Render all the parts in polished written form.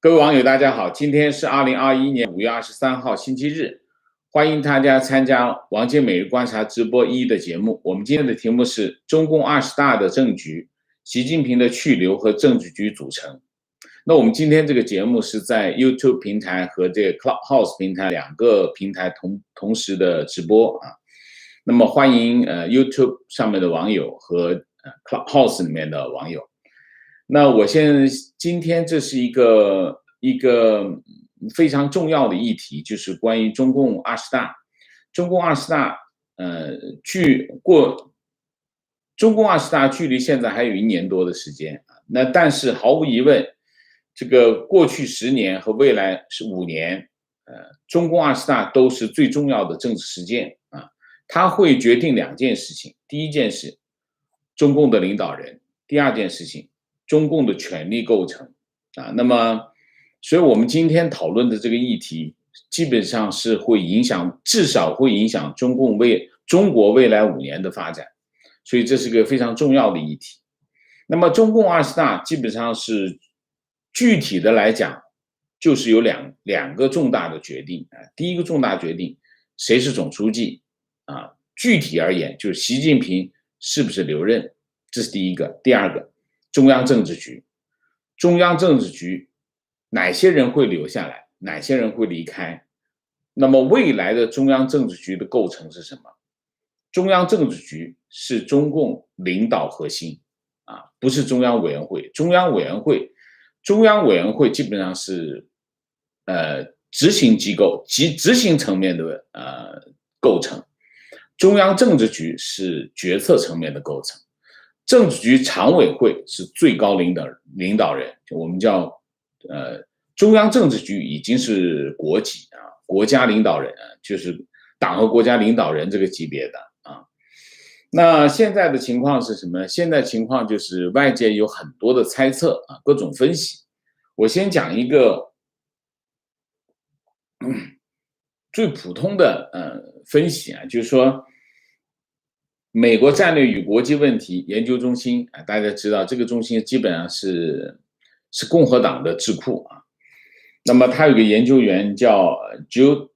各位网友，大家好，今天是2021年5月23号，星期日，欢迎大家参加王健每日观察直播1的节目。我们今天的题目是中共20大的政局，习近平的去留和政治局组成。那我们今天这个节目是在 YouTube 平台和这个 Clubhouse 平台两个平台同时的直播啊。那么欢迎YouTube 上面的网友和Clubhouse 里面的网友。那我今天这是一个非常重要的议题，就是关于中共20大。中共20大，中共20大距离现在还有1年多的时间。那但是毫无疑问，这个过去10年和未来是5年，中共20大都是最重要的政治事件啊。它会决定2件事情，第一件事，中共的领导人；第二件事情，中共的权力构成啊。那么，所以我们今天讨论的这个议题，基本上是会影响，至少会影响中国未来5年的发展，所以这是个非常重要的议题。那么中共20大基本上是具体的来讲，就是有两个重大的决定啊。第一个重大决定，谁是总书记啊？具体而言，就是习近平是不是留任，这是第一个。第二个，中央政治局，哪些人会留下来，哪些人会离开？那么未来的中央政治局的构成是什么？中央政治局是中共领导核心啊，不是中央委员会。中央委员会基本上是执行机构及执行层面的构成，中央政治局是决策层面的构成。政治局常委会是最高领导人，我们叫中央政治局已经是国级啊，国家领导人就是党和国家领导人这个级别的啊。那现在的情况是什么呢？现在情况就是外界有很多的猜测啊，各种分析。我先讲一个最普通的分析啊，就是说，美国战略与国际问题研究中心啊，大家知道这个中心基本上是共和党的智库啊。那么他有个研究员叫 Jude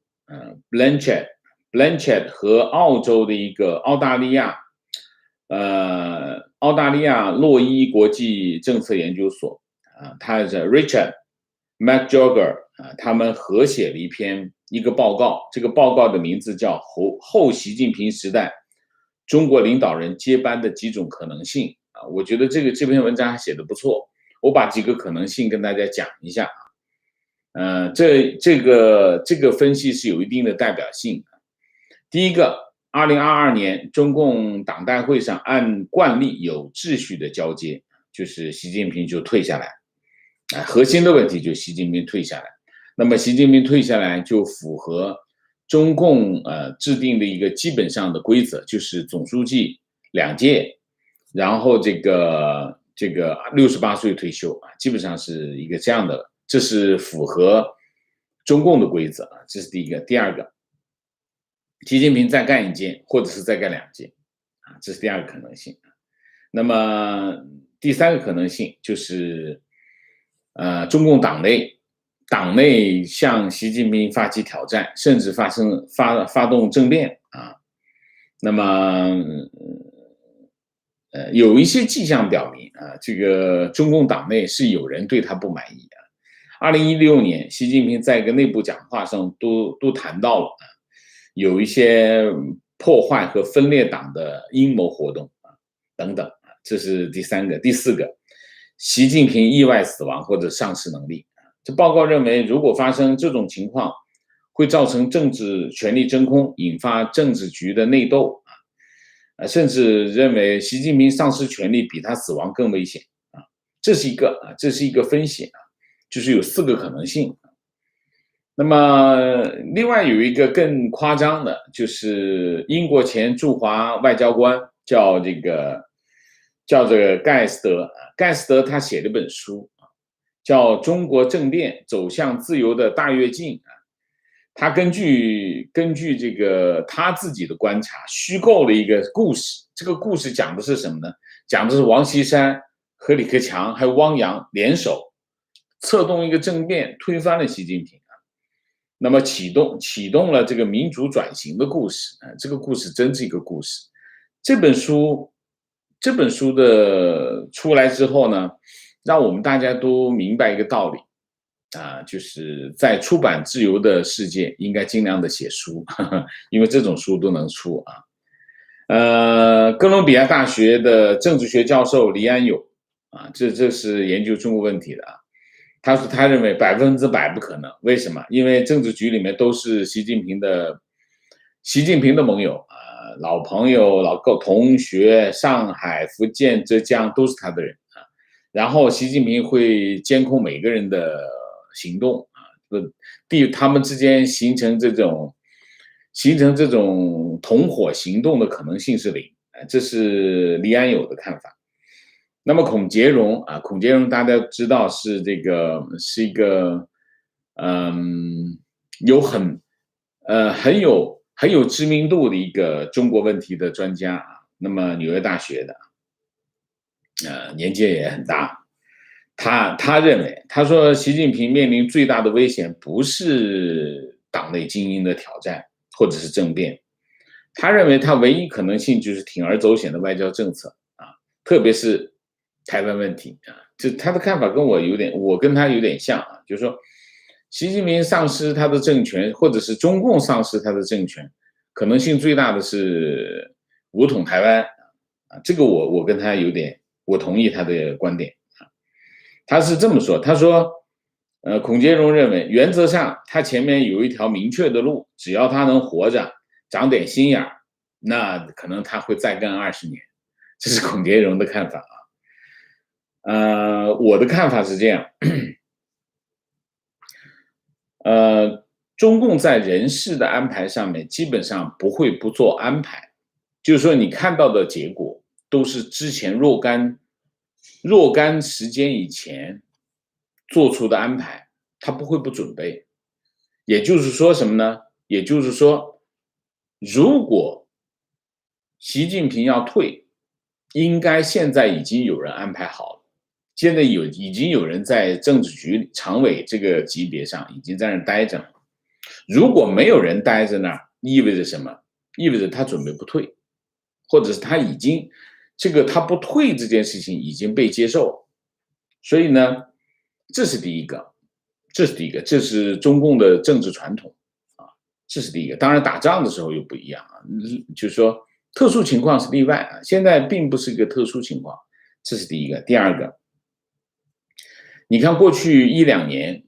Blanchett 和澳洲的一个澳大利亚洛伊国际政策研究所啊，他是 Richard McJogger 啊，他们合写了一个报告，这个报告的名字叫后习近平时代中国领导人接班的几种可能性啊。我觉得这篇文章还写得不错，我把几个可能性跟大家讲一下啊。这个分析是有一定的代表性。第一个，2022年中共党代会上按惯例有秩序的交接，就是习近平就退下来，核心的问题就是习近平退下来。那么习近平退下来就符合中共制定的一个基本上的规则，就是总书记2届，然后这个68岁退休啊，基本上是一个这样的，这是符合中共的规则啊，这是第一个。第二个，习近平再干1届，或者是再干2届啊，这是第二个可能性。那么第三个可能性就是中共党内向习近平发起挑战，甚至发动政变啊。那么有一些迹象表明啊，这个中共党内是有人对他不满意啊。2016年，习近平在一个内部讲话上都谈到了有一些破坏和分裂党的阴谋活动啊等等啊，这是第三个。第四个，习近平意外死亡或者丧失能力。这报告认为，如果发生这种情况，会造成政治权力真空，引发政治局的内斗甚至认为习近平丧失权力比他死亡更危险啊。这是一个分析啊，就是有4个可能性。那么另外有一个更夸张的，就是英国前驻华外交官叫这个盖斯德他写了本书叫《中国政变走向自由的大跃进》啊。他根据这个他自己的观察，虚构了一个故事。这个故事讲的是什么呢？讲的是王岐山和李克强还有汪洋联手策动一个政变，推翻了习近平啊，那么启动了这个民主转型的故事啊，这个故事真是一个故事。这本书的出来之后呢，让我们大家都明白一个道理啊，就是在出版自由的世界，应该尽量的写书，因为这种书都能出啊。哥伦比亚大学的政治学教授黎安友啊，这是研究中国问题的啊。他认为100%不可能，为什么？因为政治局里面都是习近平的盟友啊，老朋友、老同学，上海、福建、浙江都是他的人啊。然后习近平会监控每个人的行动啊，他们之间形成这种同伙行动的可能性是零，这是黎安友的看法。那么孔杰荣啊，孔杰荣大家知道是一个很有知名度的一个中国问题的专家啊。那么纽约大学的，年纪也很大。他认为，他说习近平面临最大的危险不是党内精英的挑战或者是政变，他认为他唯一可能性就是铤而走险的外交政策啊，特别是台湾问题啊。就他的看法跟我跟他有点像啊，就是说习近平丧失他的政权，或者是中共丧失他的政权，可能性最大的是武统台湾啊。这个我跟他有点，我同意他的观点啊。他是这么说，他说，孔杰荣认为，原则上他前面有一条明确的路，只要他能活着，长点心眼儿，那可能他会再干20年。这是孔杰荣的看法啊。我的看法是这样，中共在人事的安排上面基本上不会不做安排，就是说你看到的结果都是之前若干时间以前做出的安排，他不会不准备。也就是说什么呢？也就是说，如果习近平要退，应该现在已经有人安排好了，现在已经有人在政治局常委这个级别上已经在那儿待着了。如果没有人待在那儿，意味着什么？意味着他准备不退，或者是他已经他不退这件事情已经被接受。所以呢，这是第一个，这是中共的政治传统啊，这是第一个。当然打仗的时候又不一样啊，就是说特殊情况是例外啊，现在并不是一个特殊情况，这是第一个。第二个，你看过去1-2年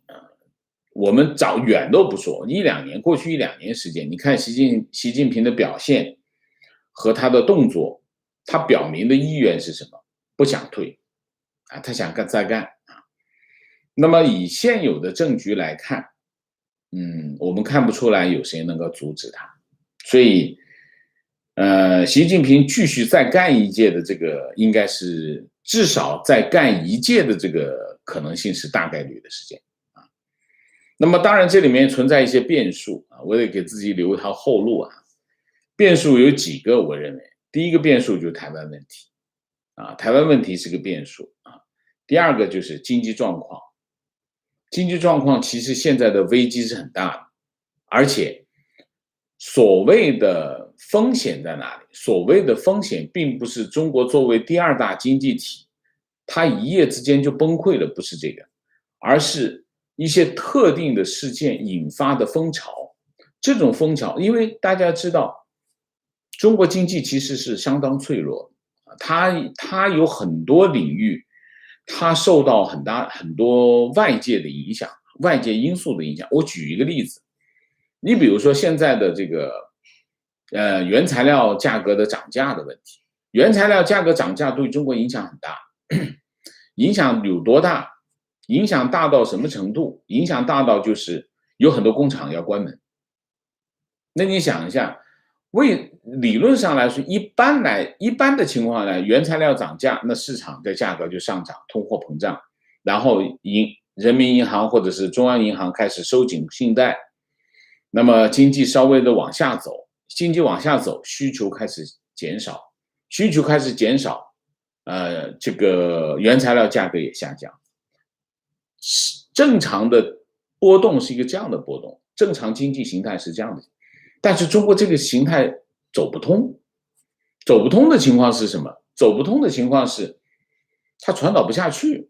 我们远都不说，过去1-2年时间，你看习近平的表现和他的动作，他表明的意愿是什么？不想退啊，他想再干啊。那么以现有的政局来看，我们看不出来有谁能够阻止他，所以，习近平继续再干一届的这个，应该是至少再干一届的这个可能性是大概率的事件。那么当然这里面存在一些变数啊，我得给自己留一条后路啊。变数有几个，我认为第一个变数就是台湾问题啊，台湾问题是个变数啊。第二个就是经济状况，经济状况其实现在的危机是很大的，而且所谓的风险在哪里？所谓的风险并不是中国作为第2大经济体，它一夜之间就崩溃了，不是这个，而是一些特定的事件引发的风潮。这种风潮，因为大家知道，中国经济其实是相当脆弱的，它有很多领域，它受到很多外界的影响，外界因素的影响。我举一个例子，你比如说现在的这个原材料价格的涨价的问题，原材料价格涨价对中国影响很大，影响有多大？影响大到什么程度？影响大到就是有很多工厂要关门。那你想一下，理论上来说，一般的情况呢，原材料涨价，那市场的价格就上涨，通货膨胀，然后人民银行或者是中央银行开始收紧信贷，那么经济稍微的往下走，需求开始减少，这个原材料价格也下降。正常的波动是一个这样的波动，正常经济形态是这样的，但是中国这个形态走不通，走不通的情况是什么？走不通的情况是它传导不下去，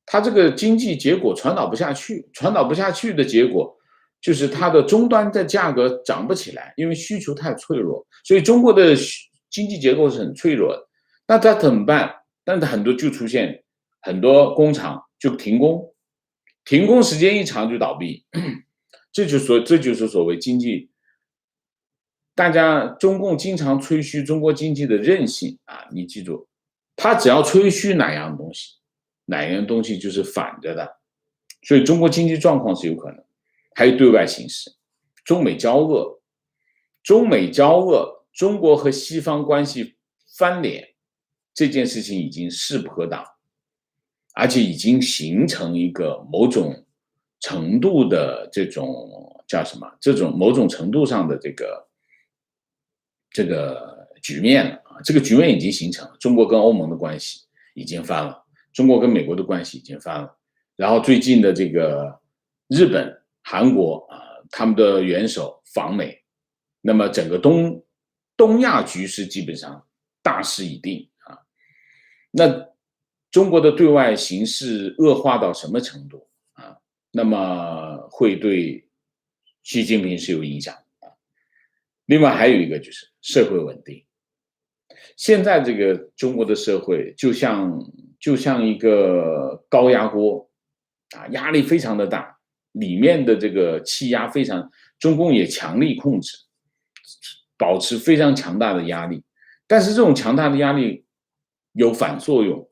它这个经济结果传导不下去，传导不下去的结果就是它的终端的价格涨不起来，因为需求太脆弱，所以中国的经济结构是很脆弱的。那它怎么办？但是很多就出现很多工厂就停工，停工时间一长就倒闭，这就是所谓经济。大家中共经常吹嘘中国经济的韧性啊，你记住，他只要吹嘘哪样东西，哪样东西就是反着的，所以中国经济状况是有可能。还有对外形势，中美交恶，中美交恶，中国和西方关系翻脸，这件事情已经势不可挡，而且已经形成一个某种程度的这种叫什么？这种某种程度上的这个局面了啊，这个局面已经形成了。中国跟欧盟的关系已经翻了，中国跟美国的关系已经翻了。然后最近的这个日本、韩国啊，他们的元首访美，那么整个东亚局势基本上大势已定啊。那中国的对外形势恶化到什么程度啊？那么会对习近平是有影响啊。另外还有一个就是社会稳定。现在这个中国的社会就像一个高压锅啊，压力非常的大，里面的这个气压非常，中共也强力控制，保持非常强大的压力。但是这种强大的压力有反作用，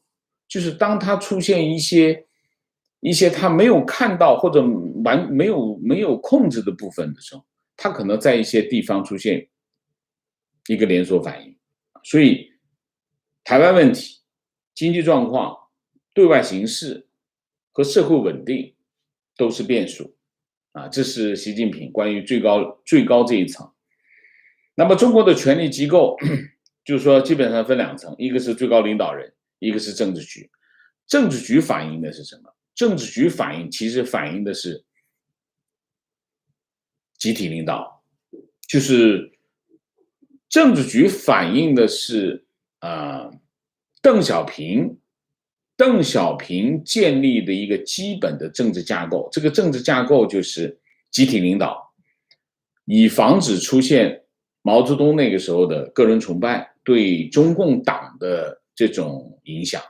就是当它出现一些他没有看到或者没有控制的部分的时候，它可能在一些地方出现一个连锁反应。所以台湾问题、经济状况、对外形势和社会稳定都是变数啊，这是习近平关于最高这一层。那么中国的权力机构就是说基本上分两层，一个是最高领导人，一个是政治局。政治局反映的是什么？政治局其实反映的是集体领导，就是政治局反映的是邓小平建立的一个基本的政治架构，这个政治架构就是集体领导，以防止出现毛泽东那个时候的个人崇拜对中共党的这种影响。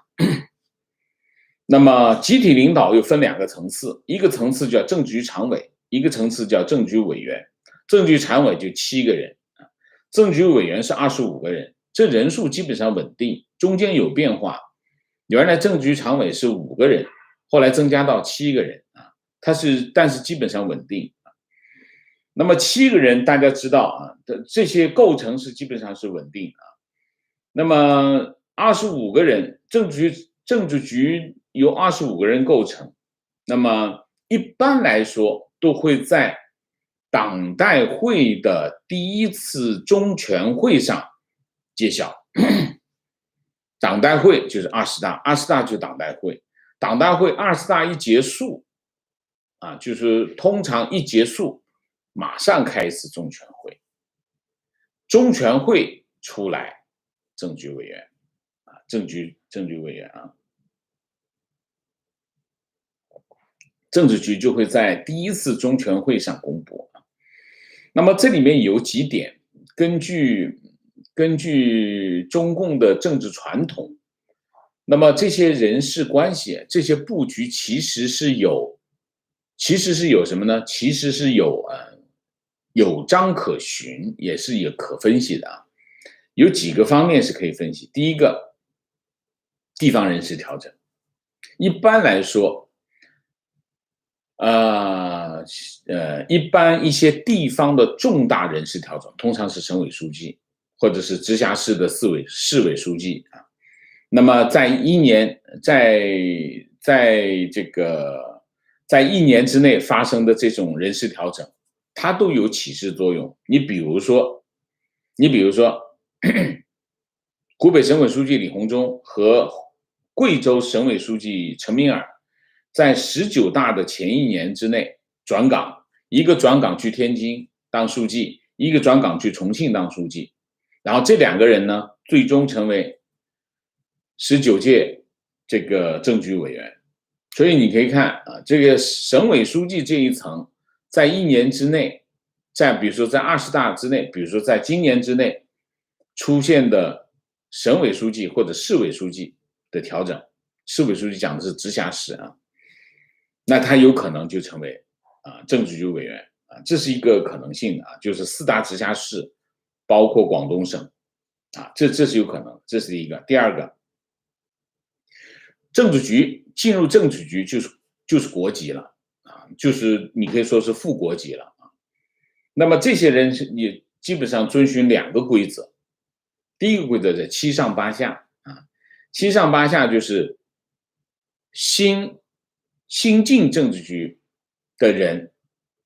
那么集体领导又分两个层次，一个层次叫政治局常委，一个层次叫政治局委员。政治局常委就7个人，政治局委员是25个人，这人数基本上稳定，中间有变化。原来政治局常委是5个人，后来增加到7个人啊，但是基本上稳定。那么7个人大家知道啊，这些构成是基本上是稳定啊。那么25个人，政治局由25个人构成，那么一般来说都会在党代会的第1次中全会上揭晓。党代会就是20大，20大就是党代会，党代会20大一结束啊，就是通常一结束马上开一次中全会，中全会出来政局委员啊，政局委员啊，政治局就会在第1次中全会上公布。那么这里面有几点，根据中共的政治传统，那么这些人事关系、这些布局其实是有什么呢？其实是有章可循，也是有可分析的啊。有几个方面是可以分析。第一个，地方人事调整。一般来说，一般一些地方的重大人事调整，通常是省委书记或者是直辖市的市委书记啊。那么在1年在1年之内发生的这种人事调整，它都有启示作用。你比如说，湖北省委书记李鸿忠和贵州省委书记陈敏尔在19大的前1年之内转岗，一个转岗去天津当书记，一个转岗去重庆当书记，然后这2个人呢，最终成为19届这个政局委员。所以你可以看啊，这个省委书记这一层，在1年之内，比如说在20大之内，比如说在今年之内出现的省委书记或者市委书记的调整，市委书记讲的是直辖市啊，那他有可能就成为政治局委员啊，这是一个可能性啊，就是4大直辖市，包括广东省啊，这是有可能，这是第一个。第二个，政治局进入政治局就是国级了啊，就是你可以说是副国级了啊。那么这些人也基本上遵循2个规则，第一个规则是7上8下啊，7上8下就是新进政治局的人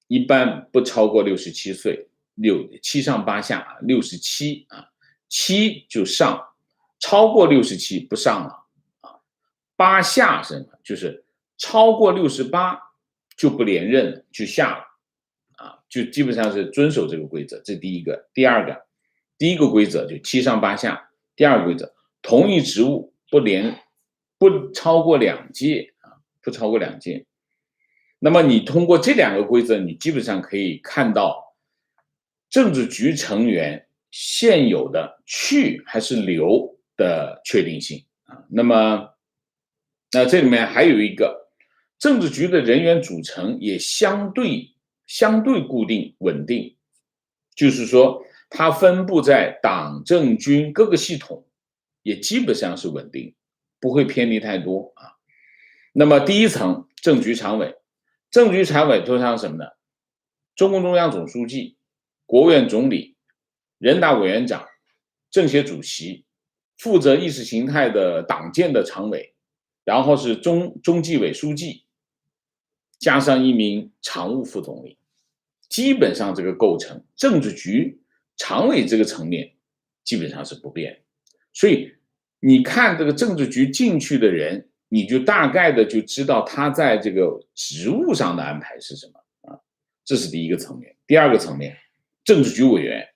一般不超过67岁，7上8下啊，67啊，7就上，超过67不上了啊，8下是什么？就是超过68就不连任了，就下了啊，就基本上是遵守这个规则，这第一个。第二个，第一个规则就7上8下，第二个规则，同一职务不超过2届啊，不超过2届。那么你通过这2个规则，你基本上可以看到政治局成员现有的去还是留的确定性啊。那么这里面还有一个，政治局的人员组成也相对固定稳定，就是说它分布在党政军各个系统也基本上是稳定，不会偏离太多啊。那么第一层政局常委，政局常委通常什么呢？中共中央总书记、国务院总理、人大委员长、政协主席，负责意识形态的党建的常委，然后是中纪委书记，加上1名常务副总理，基本上这个构成政治局常委这个层面基本上是不变。所以你看这个政治局进去的人，你就大概的就知道他在这个职务上的安排是什么啊，这是第一个层面。第二个层面，政治局委员，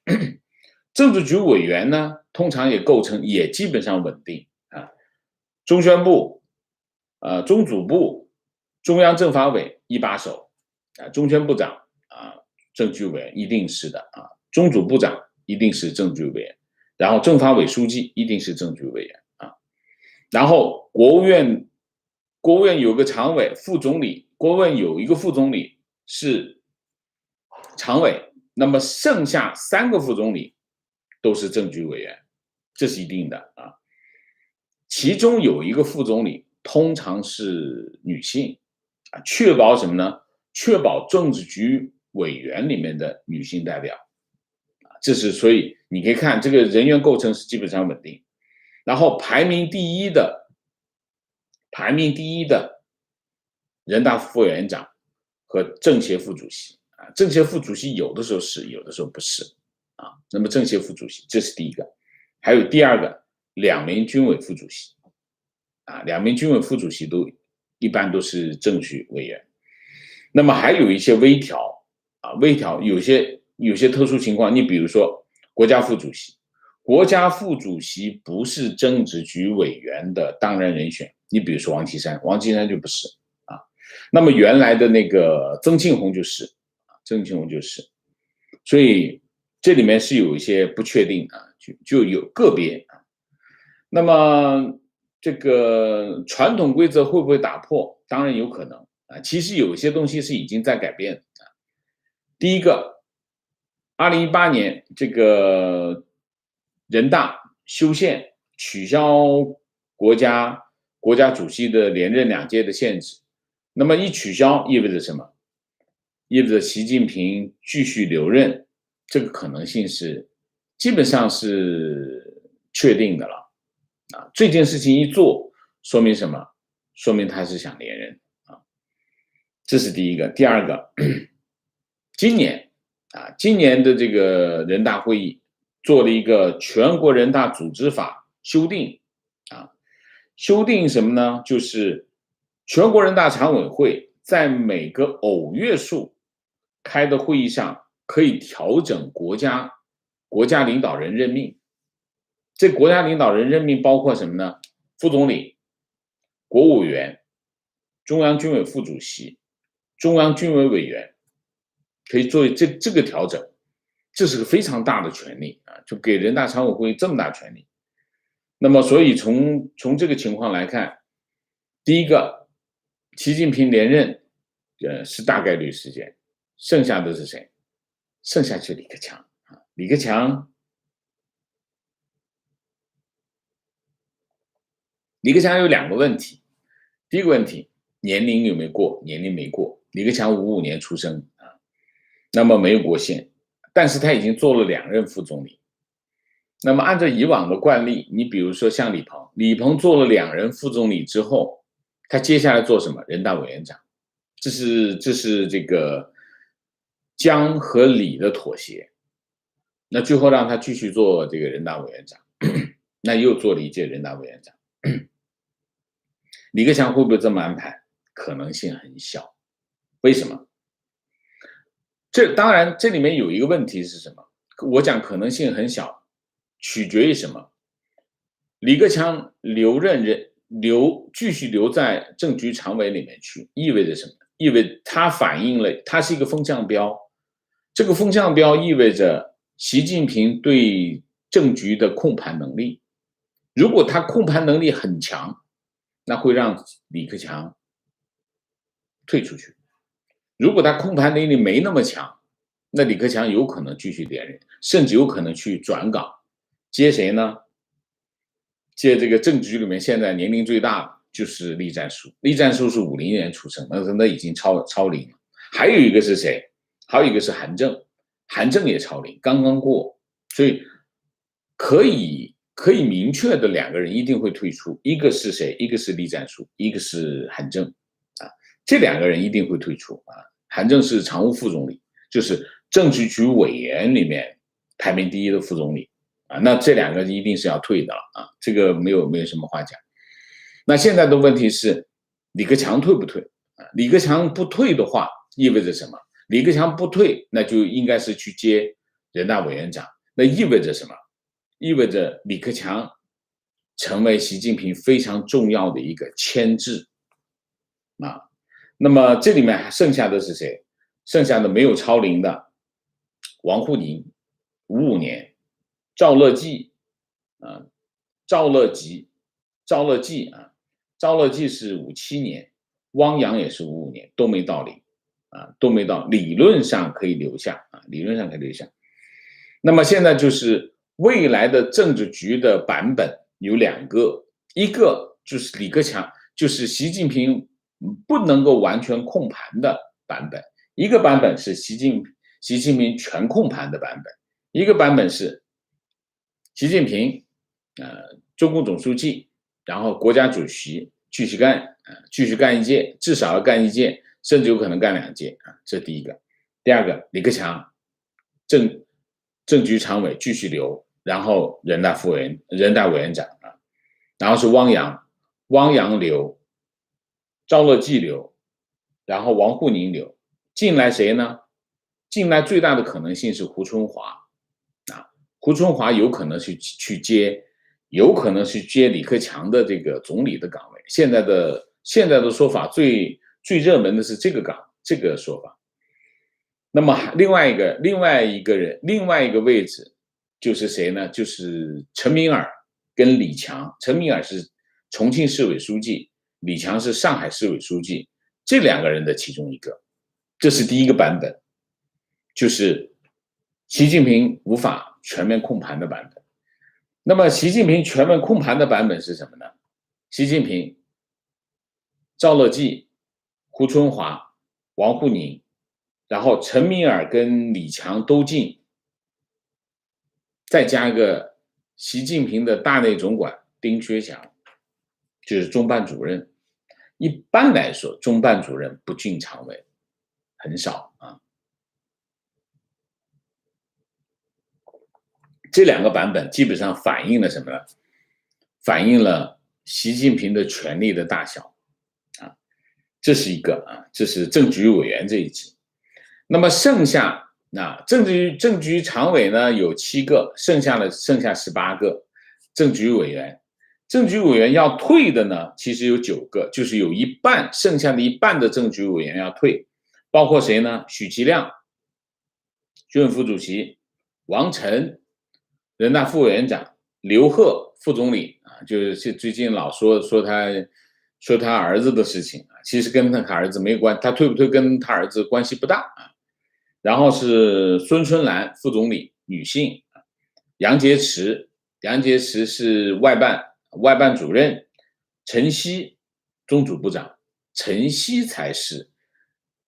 政治局委员呢，通常也构成也基本上稳定啊，中宣部、中组部、中央政法委一把手啊，中宣部长啊，政治局委员一定是的啊，中组部长一定是政治局委员，然后政法委书记一定是政治局委员啊，然后国务院有个常委、副总理，国务院有一个副总理是常委，那么剩下3个副总理都是政治局委员，这是一定的啊。其中有一个副总理通常是女性啊，确保什么呢？确保政治局委员里面的女性代表啊，这是所以你可以看这个人员构成是基本上稳定。然后排名第一的人大副委员长和政协副主席啊，政协副主席有的时候是，有的时候不是啊。那么政协副主席这是第一个，还有第二个，2名军委副主席啊，2名军委副主席一般都是政局委员。那么还有一些微调啊，有些特殊情况，你比如说国家副主席。国家副主席不是政治局委员的当然人选，你比如说王岐山就不是啊。那么原来的那个曾庆红就是，所以这里面是有一些不确定啊，就有个别啊。那么这个传统规则会不会打破？当然有可能啊。其实有一些东西是已经在改变啊。第一个，2018年这个人大修宪取消国家主席的连任2届的限制，那么一取消意味着什么？意味着习近平继续留任，这个可能性是基本上是确定的了啊。这件事情一做，说明什么？说明他是想连任啊。这是第一个。第二个，今年的这个人大会议做了一个全国人大组织法修订啊，修订什么呢？就是全国人大常委会在每个偶月数开的会议上可以调整国家领导人任命。这国家领导人任命包括什么呢？副总理、国务委员、中央军委副主席、中央军委委员，可以作为这个调整。这是个非常大的权利啊，就给人大常委会这么大权利。那么，所以从这个情况来看，第一个，习近平连任，是大概率事件，剩下的是谁？剩下就是李克强啊。李克强有2个问题，第一个问题，年龄有没有过？年龄没过。李克强55年出生啊，那么没有过线，但是他已经做了2任副总理。那么按照以往的惯例，你比如说像李鹏做了2任副总理之后，他接下来做什么？人大委员长，这是这个江和李的妥协。那最后让他继续做这个人大委员长，那又做了1届人大委员长。李克强会不会这么安排？可能性很小。为什么？当然这里面有一个问题是什么？我讲可能性很小，取决于什么？李克强继续留在政局常委里面去，意味着什么？意味着他反映了他是一个风向标。这个风向标意味着习近平对政局的控盘能力。如果他控盘能力很强，那会让李克强退出去。如果他控盘能力没那么强，那李克强有可能继续连任，甚至有可能去转岗，接谁呢？接这个政局里面现在年龄最大的就是栗战书。栗战书是50年出生，那已经超龄了。还有一个是谁？还有一个是韩正，韩正也超龄，刚刚过。所以可以明确的2个人一定会退出，一个是谁？一个是栗战书，一个是韩正啊。这2个人一定会退出啊。韩正是常务副总理，就是政治局委员里面排名第1的副总理啊。那这2个一定是要退的了啊，这个没有什么话讲。那现在的问题是李克强退不退啊？李克强不退的话，意味着什么？李克强不退，那就应该是去接人大委员长。那意味着什么？意味着李克强成为习近平非常重要的一个牵制啊。那么这里面还剩下的是谁？剩下的没有超龄的王沪宁55年，赵乐际啊，赵乐际是57年，汪洋也是55年，都没到龄啊，都没到，理论上可以留下啊，理论上可以留下。那么现在就是未来的政治局的版本有2个，一个就是李克强，就是习近平不能够完全控盘的版本，一个版本是习近平全控盘的版本，一个版本是习近平中共总书记，然后国家主席继续干1届，至少要干1届，甚至有可能干2届啊，这第一个。第二个，李克强政局常委继续留，然后人大委员长啊，然后是汪洋留，赵乐际留，然后王沪宁留，进来谁呢？进来最大的可能性是胡春华啊，胡春华有可能去接李克强的这个总理的岗位。现在的说法最热门的是这个说法。那么另外一个位置就是谁呢？就是陈敏尔跟李强。陈敏尔是重庆市委书记，李强是上海市委书记，这2个人的其中一个。这是第一个版本，就是习近平无法全面控盘的版本。那么习近平全面控盘的版本是什么呢？习近平、赵乐际、胡春华、王沪宁，然后陈敏尔跟李强都进，再加一个习近平的大内总管丁薛祥，就是中办主任。一般来说，中办主任不进常委，很少啊。这2个版本基本上反映了什么呢？反映了习近平的权力的大小啊。这是一个啊，这是政治局委员这一级。那么剩下政局常委呢有7个，剩下18个政治局委员。政治局委员要退的呢，其实有9个，就是有剩下的一半的政治局委员要退，包括谁呢？许其亮，军委副主席，王晨，人大副委员长，刘鹤副总理啊，就是最近老说他儿子的事情啊，其实跟他儿子没有关，他退不退跟他儿子关系不大啊。然后是孙春兰副总理，女性，杨洁篪是外办主任，陈希中组部长，陈希才是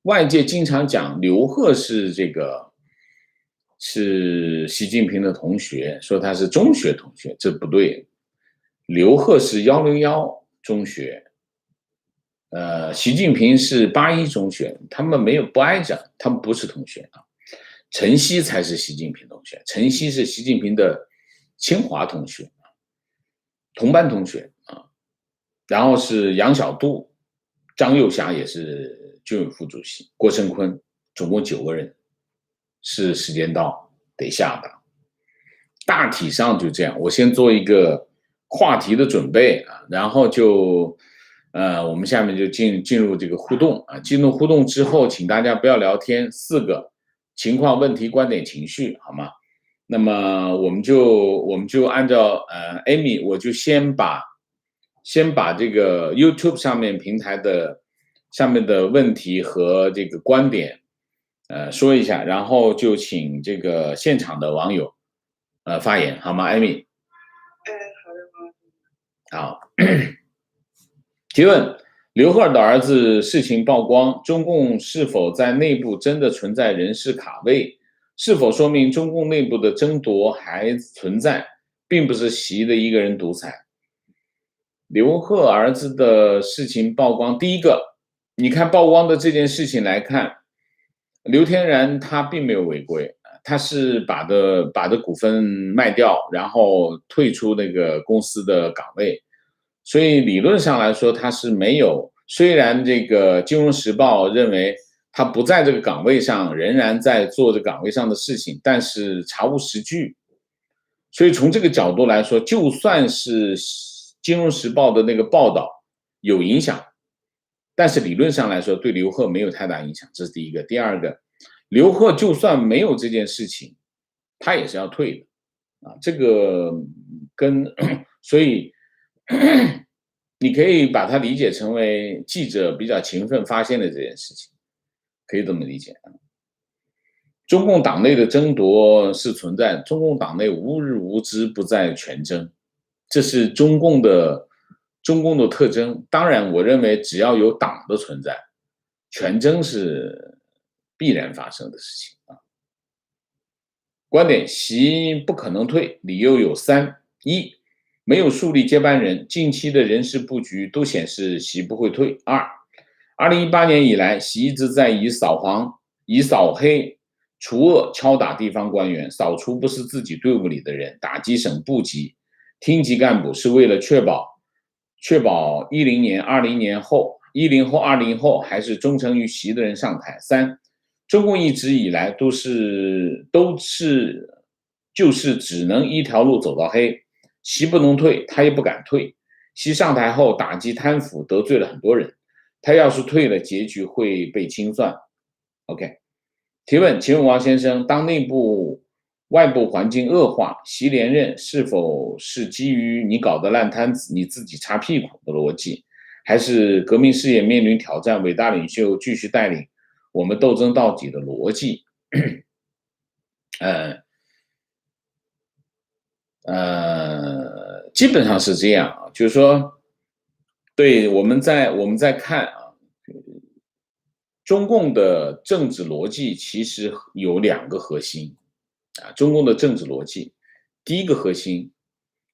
外界经常讲刘鹤是习近平的同学，说他是中学同学，这不对。刘鹤是101中学，习近平是81中学，他们不挨着，他们不是同学啊。陈希才是习近平同学，陈希是习近平的清华同学，同班同学啊。然后是杨晓渡，张又侠也是军委副主席，郭声琨，总共9个人，是时间到得下的。大体上就这样，我先做一个话题的准备啊，然后就我们下面就进入这个互动啊。进入互动之后，请大家不要聊天，4个情况、问题、观点、情绪，好吗？那么我们就按照Amy， 我就先把这个 YouTube 上面平台的下面的问题和这个观点说一下，然后就请这个现场的网友发言，好吗 ，Amy？ 好。提问：刘鹤的儿子事情曝光，中共是否在内部真的存在人事卡位？是否说明中共内部的争夺还存在，并不是习的一个人独裁？刘鹤儿子的事情曝光，第一个，你看曝光的这件事情来看，刘天然他并没有违规，他是把的股份卖掉，然后退出那个公司的岗位。所以理论上来说，他是没有。虽然这个《金融时报》认为他不在这个岗位上，仍然在做这个岗位上的事情，但是查无实据。所以从这个角度来说，就算是《金融时报》的那个报道有影响，但是理论上来说，对刘鹤没有太大影响，这是第一个。第二个，刘鹤就算没有这件事情，他也是要退的啊。这个所以。你可以把它理解成为记者比较勤奋发现的这件事情，可以这么理解。中共党内的争夺是存在，中共党内无日无之不在权争，这是中共的特征。当然，我认为只要有党的存在，权争是必然发生的事情啊。观点：习不可能退，理由有3：一，没有树立接班人，近期的人事布局都显示习不会退。2， 2018年以来，习一直在以扫黑、除恶敲打地方官员，扫除不是自己队伍里的人，打击省部级、厅级干部，是为了确保10年、20年后，10后、20后还是忠诚于习的人上台。3，中共一直以来就是只能一条路走到黑。习不能退，他也不敢退。习上台后打击贪腐，得罪了很多人，他要是退了，结局会被清算。OK， 提问：请问王先生，当内部外部环境恶化，习连任是否是基于你搞的烂摊子，你自己擦屁股的逻辑，还是革命事业面临挑战，伟大领袖继续带领我们斗争到底的逻辑？基本上是这样啊，就是说，对，我们在看啊，中共的政治逻辑其实有2个核心啊，中共的政治逻辑，第一个核心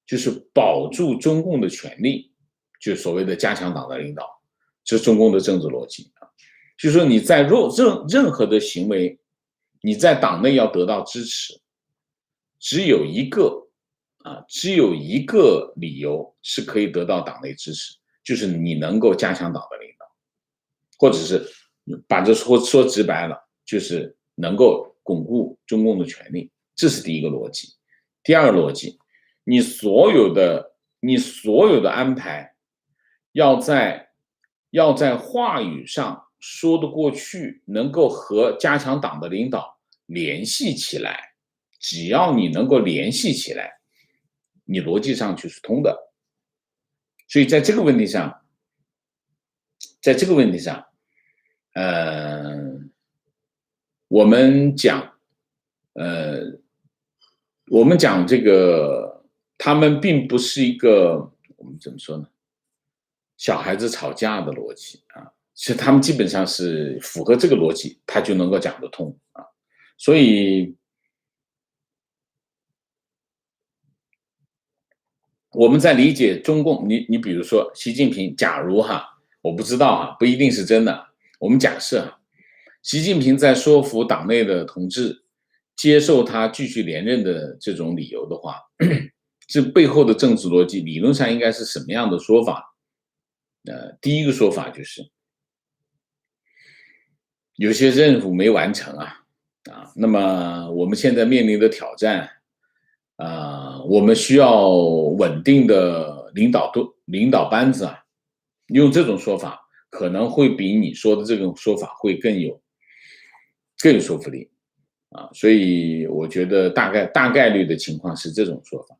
就是保住中共的权力，就是所谓的加强党的领导，这是中共的政治逻辑啊，就是说你在任何的行为，你在党内要得到支持，只有一个理由是可以得到党内支持，就是你能够加强党的领导，或者是把这说直白了，就是能够巩固中共的权力，这是第一个逻辑。第二个逻辑，你所有的安排要在话语上说得过去，能够和加强党的领导联系起来，只要你能够联系起来，你逻辑上就是通的。所以在这个问题上，我们讲这个，他们并不是一个我们怎么说呢？小孩子吵架的逻辑啊，是他们基本上是符合这个逻辑，他就能够讲得通啊。所以我们在理解中共，你比如说习近平，假如我不知道不一定是真的，我们假设习近平在说服党内的同志接受他继续连任的这种理由的话，这背后的政治逻辑理论上应该是什么样的说法？第一个说法就是有些任务没完成那么我们现在面临的挑战我们需要稳定的领导班子用这种说法可能会比你说的这种说法会更有说服力所以我觉得大概率的情况是这种说法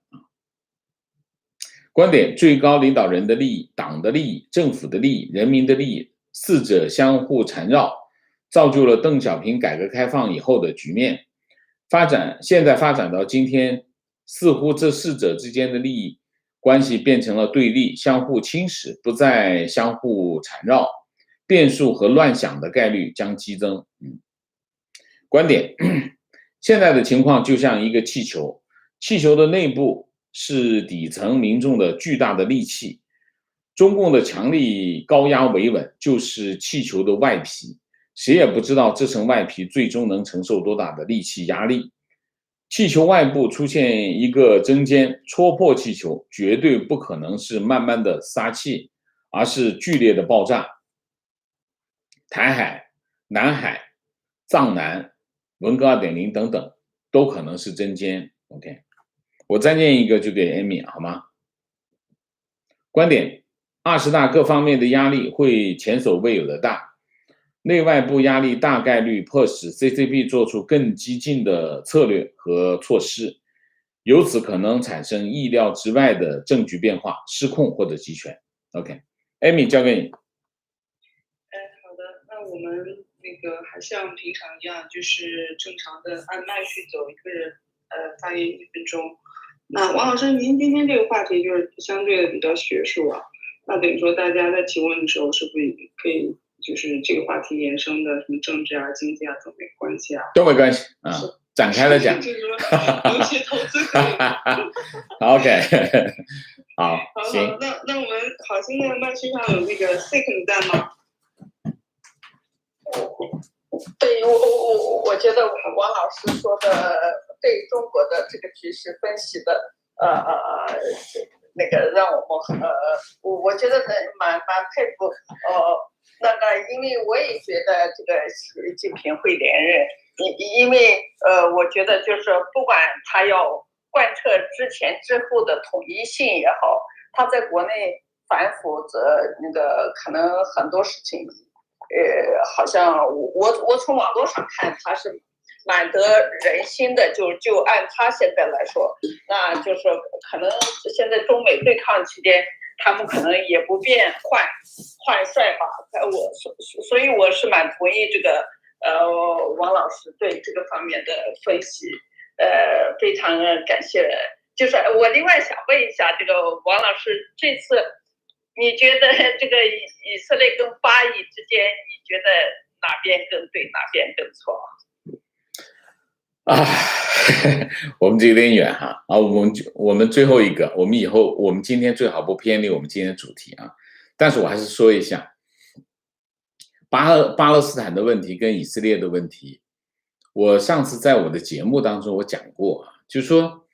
观点：最高领导人的利益、党的利益、政府的利益、人民的利益，四者相互缠绕，造就了邓小平改革开放以后的局面。现在发展到今天，似乎这四者之间的利益关系变成了对立，相互侵蚀，不再相互缠绕，变数和乱想的概率将激增。观点：现在的情况就像一个气球，气球的内部是底层民众的巨大的戾气，中共的强力高压维稳就是气球的外皮，谁也不知道这层外皮最终能承受多大的戾气压力。气球外部出现一个针尖，戳破气球，绝对不可能是慢慢的撒气，而是剧烈的爆炸。台海、南海、藏南、文革2.0等等，都可能是针尖。OK。我再念一个就给 Amy 好吗？观点：20大各方面的压力会前所未有的大，内外部压力大概率迫使 CCP 做出更激进的策略和措施，由此可能产生意料之外的政局变化、失控或者集权。OK，Amy 交给你。好的，那我们还像平常一样，就是正常的按麦序走，一个人发言1分钟。那王老师，您今天这个话题就是相对的比较学术那等于说大家在提问的时候，是不是可以就是这个话题延伸的什么政治经济都没关系都没关系展开了讲。就是说尤其投资可以。OK， 好，行。那我们好心的麦序上有Sick 你在吗？对，我觉得王老师说的对中国的这个局势分析的，让我们我觉得蛮佩服。因为我也觉得这个习近平会连任，因为我觉得就是不管他要贯彻之前之后的统一性也好，他在国内反腐可能很多事情。好像我从网络上看他是蛮得人心的，就按他现在来说，那就是可能现在中美对抗期间，他们可能也不便换帅吧。所以我是蛮同意这个王老师对这个方面的分析，非常感谢。就是我另外想问一下，这个王老师这次。你觉得这个以色列跟巴以之间，你觉得哪边更对，哪边更错？我们这有点远我们最后一个，我们今天最好不偏离我们今天的主题但是我还是说一下，巴勒斯坦的问题跟以色列的问题，我上次在我的节目当中我讲过就是说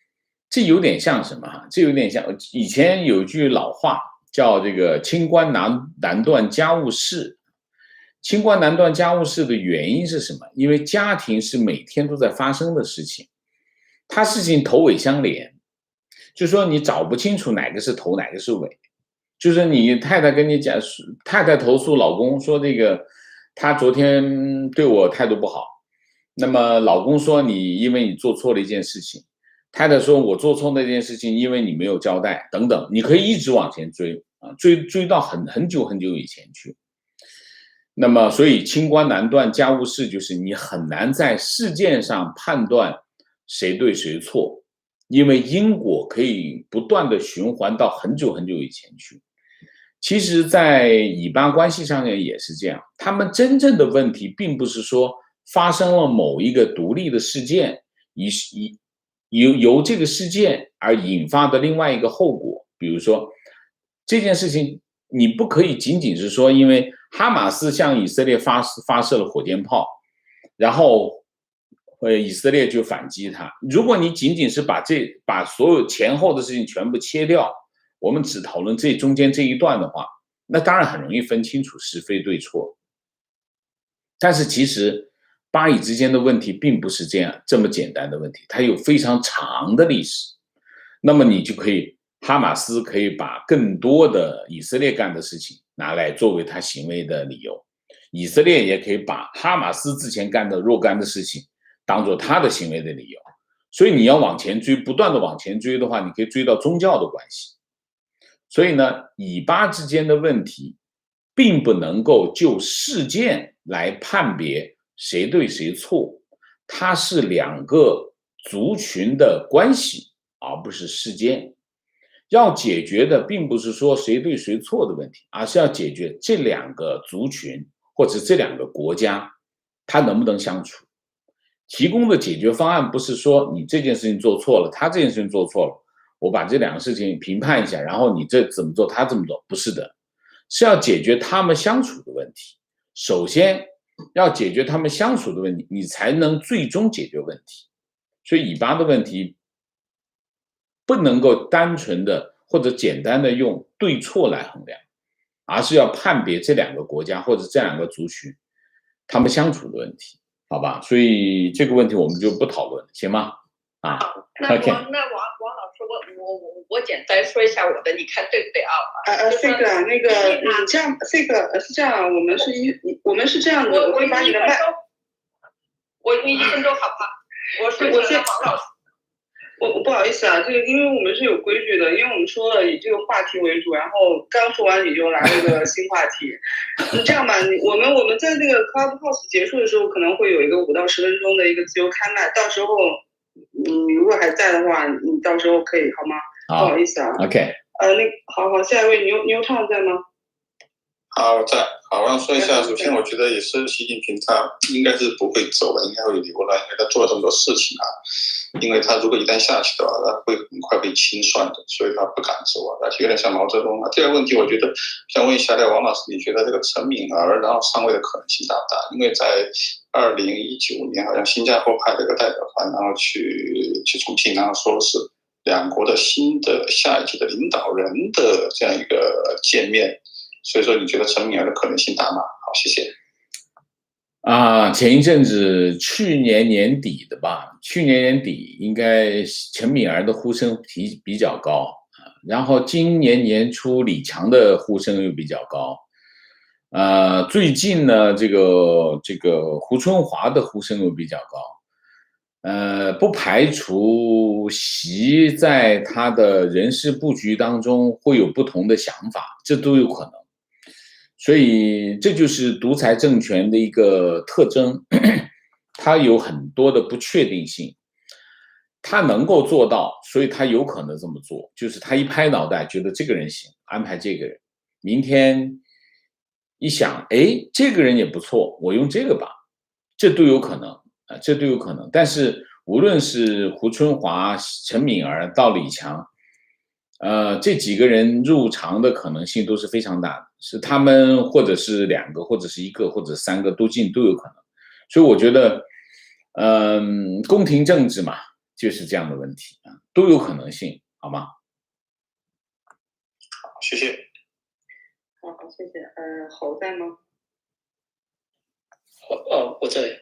这有点像什么这有点像以前有句老话。叫这个清官难断家务事，清官难断家务事的原因是什么？因为家庭是每天都在发生的事情，它事情头尾相连，就是说你找不清楚哪个是头，哪个是尾。就是你太太跟你讲，太太投诉老公说这个他昨天对我态度不好，那么老公说因为你做错了一件事情，太太说我做错那件事情因为你没有交代等等，你可以一直往前追啊，追到很久很久以前去。那么所以清官难断家务事，就是你很难在事件上判断谁对谁错，因为因果可以不断的循环到很久很久以前去。其实在以巴关系上面也是这样，他们真正的问题并不是说发生了某一个独立的事件，由这个事件而引发的另外一个后果。比如说这件事情，你不可以仅仅是说因为哈马斯向以色列发射了火箭炮，然后以色列就反击他。如果你仅仅是把所有前后的事情全部切掉，我们只讨论这中间这一段的话，那当然很容易分清楚是非对错。但是其实巴以之间的问题并不是这么简单的问题，它有非常长的历史。那么你就可以，哈马斯可以把更多的以色列干的事情拿来作为他行为的理由，以色列也可以把哈马斯之前干的若干的事情当做他的行为的理由。所以你要往前追，不断的往前追的话，你可以追到宗教的关系。所以呢，以巴之间的问题并不能够就事件来判别谁对谁错，它是两个族群的关系，而不是事件。要解决的并不是说谁对谁错的问题，而是要解决这两个族群或者这两个国家它能不能相处。提供的解决方案不是说你这件事情做错了，他这件事情做错了，我把这两个事情评判一下，然后你这怎么做，他这么做，不是的，是要解决他们相处的问题。首先要解决他们相处的问题，你才能最终解决问题。所以以巴的问题不能够单纯的或者简单的用对错来衡量，而是要判别这两个国家或者这两个族群他们相处的问题，好吧？所以这个问题我们就不讨论了，行吗？啊，那王老师，我简单说一下我的，你看对不对啊？这个啊，那个你这样，这个是这样，我们是这样的，我会把你的麦，我用1分钟好不好？我先王老师。我不好意思啊，这个因为我们是有规矩的，因为我们说了以这个话题为主，然后刚说完你就来了一个新话题。你这样吧，我们在这个 Clubhouse 结束的时候，可能会有一个5到10分钟的一个自由开麦，到时候你如果还在的话，你到时候可以好吗？不好意思啊。OK。好，下一位牛畅在吗？好，我在。好，我要说一下，首先我觉得也是习近平他应该是不会走了，应该会留了，因为他做了这么多事情啊。因为他如果一旦下去的话，他会很快被清算的，所以他不敢走啊，而且有点像毛泽东啊。第二个问题，我觉得想问一下王老师，你觉得这个陈敏儿然后上位的可能性大不大？因为在2019年，好像新加坡派了一个代表团，然后去重庆，然后说是两国的新的下一届的领导人的这样一个见面，所以说你觉得陈敏儿的可能性大吗？好，谢谢。前一阵子去年年底的吧，去年年底应该陈敏儿的呼声比较高然后今年年初李强的呼声又比较高，最近呢这个胡春华的呼声又比较高，不排除习在他的人事布局当中会有不同的想法，这都有可能。所以这就是独裁政权的一个特征，它有很多的不确定性。他能够做到，所以他有可能这么做，就是他一拍脑袋觉得这个人行，安排这个人。明天一想，哎，这个人也不错，我用这个吧，这都有可能这都有可能。但是无论是胡春华、陈敏儿到李强，这几个人入常的可能性都是非常大的，是他们或者是2个，或者是1个，或者3个都进都有可能。所以我觉得，宫廷政治嘛，就是这样的问题都有可能性，好吗？好，谢谢。好，谢谢。侯在吗？我这里。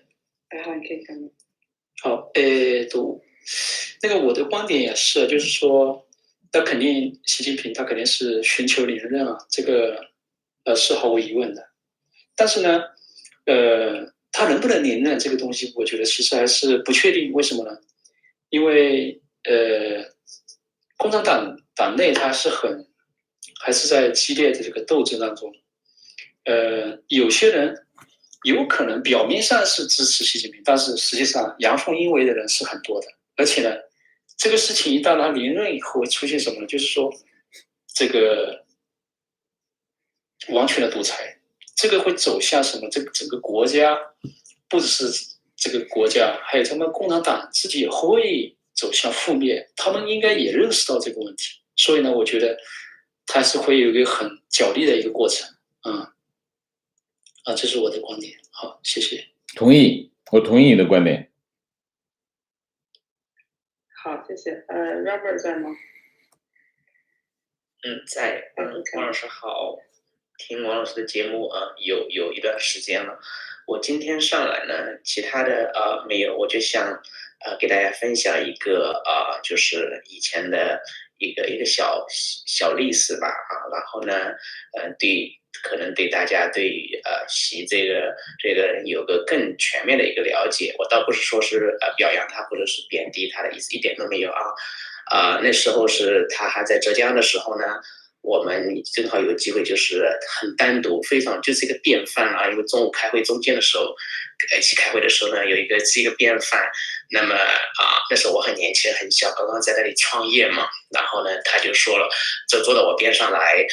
好，你可以讲。好，那个我的观点也是，就是说，那肯定习近平他肯定是寻求连任啊，这个是毫无疑问的。但是呢，他能不能连任这个东西，我觉得其实还是不确定。为什么呢？因为共产党内它还是在激烈的这个斗争当中。有些人有可能表面上是支持习近平，但是实际上阳奉阴违的人是很多的。而且呢，这个事情一旦他连任以后，会出现什么呢？就是说，这个王权的独裁，这个会走向什么？这个整个国家，不只是这个国家，还有他们共产党自己也会走向覆灭。他们应该也认识到这个问题，所以呢，我觉得它是会有一个很角力的一个过程。这是我的观点。好，谢谢。同意，我同意你的观点。好，谢谢。Robert 在吗？在。王老师好，听王老师的节目有一段时间了。我今天上来呢，其他的没有，我就想给大家分享一个就是以前的一个小历史吧然后呢可能对大家对习这个人有个更全面的一个了解。我倒不是说是表扬他或者是贬低他的意思，一点都没有那时候是他还在浙江的时候呢，我们正好有机会，就是很单独，非常就是一个便饭因为中午开会中间的时候，一起开会的时候呢，是一个便饭。那么那时候我很年轻很小，刚刚在那里创业嘛。然后呢，他就说了，就坐到我边上来，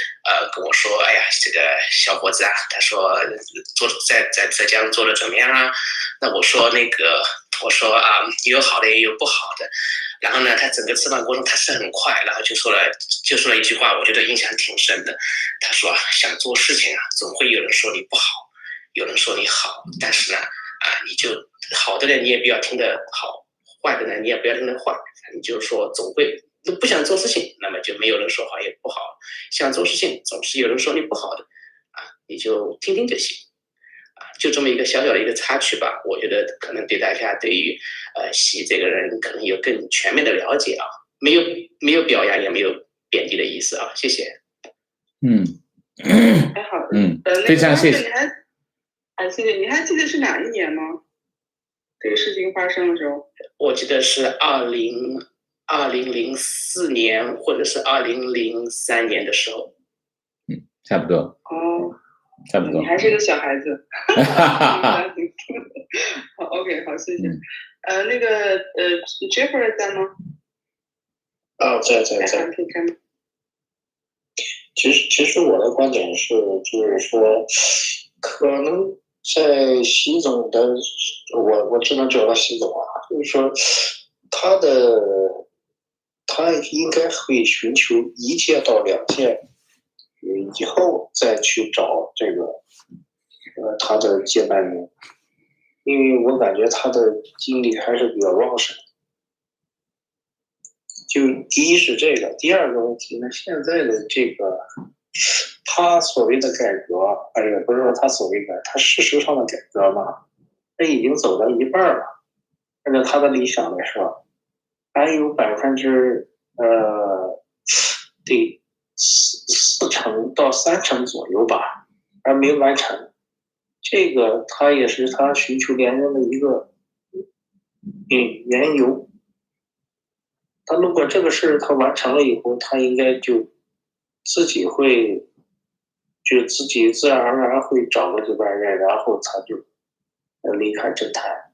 跟我说，哎呀，这个小伙子他说在浙江做的怎么样啊？那我说有好的也有不好的。然后呢，他整个吃饭过程他是很快，然后就说了一句话，我觉得印象挺深的。他说想做事情总会有人说你不好，有人说你好，但是呢你就好的人你也不要听得好，坏的人你也不要听得坏，你就说总会不想做事情，那么就没有人说好也不好；想做事情，总是有人说你不好的你就听听就行。就这么一个小小的一个插曲吧，我觉得可能对大家对于习这个人可能有更全面的了解没有表扬也没有贬低的意思谢谢。好，非常谢谢。谢谢。你还记得是哪一年吗？这个事情发生的时候？我记得是2004年或者是2003年的时候。差不多。差不多。你还是个小孩子。好 ，OK， 好，謝謝。那個Jeffrey 在嗎？在。其实我的观点是，就是说，可能在习总的，我只能找到习总就是说，他应该会寻求1届到2届。以后再去找这个他的接班人，因为我感觉他的精力还是比较旺盛。就第一是这个，第二个问题呢，现在的这个他所谓的改革，也不是说他所谓的，他事实上的改革嘛，他已经走到一半了。按照他的理想来说，还有4%到3%左右吧，还没完成。这个他也是他寻求连任的一个缘由。他如果这个事他完成了以后，他应该就自己自然而然会找个接班人，然后他就离开政坛。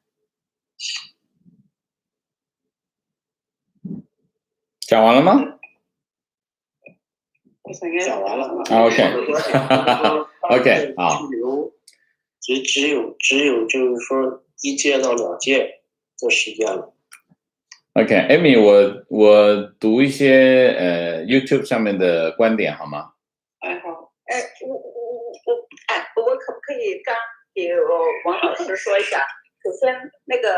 讲完了吗？讲完了。OK， 好。只有就是说1届到2届的时间了。OK，Amy， 我读一些YouTube 上面的观点好吗？好。我可不可以刚给王老师说一下？首先那个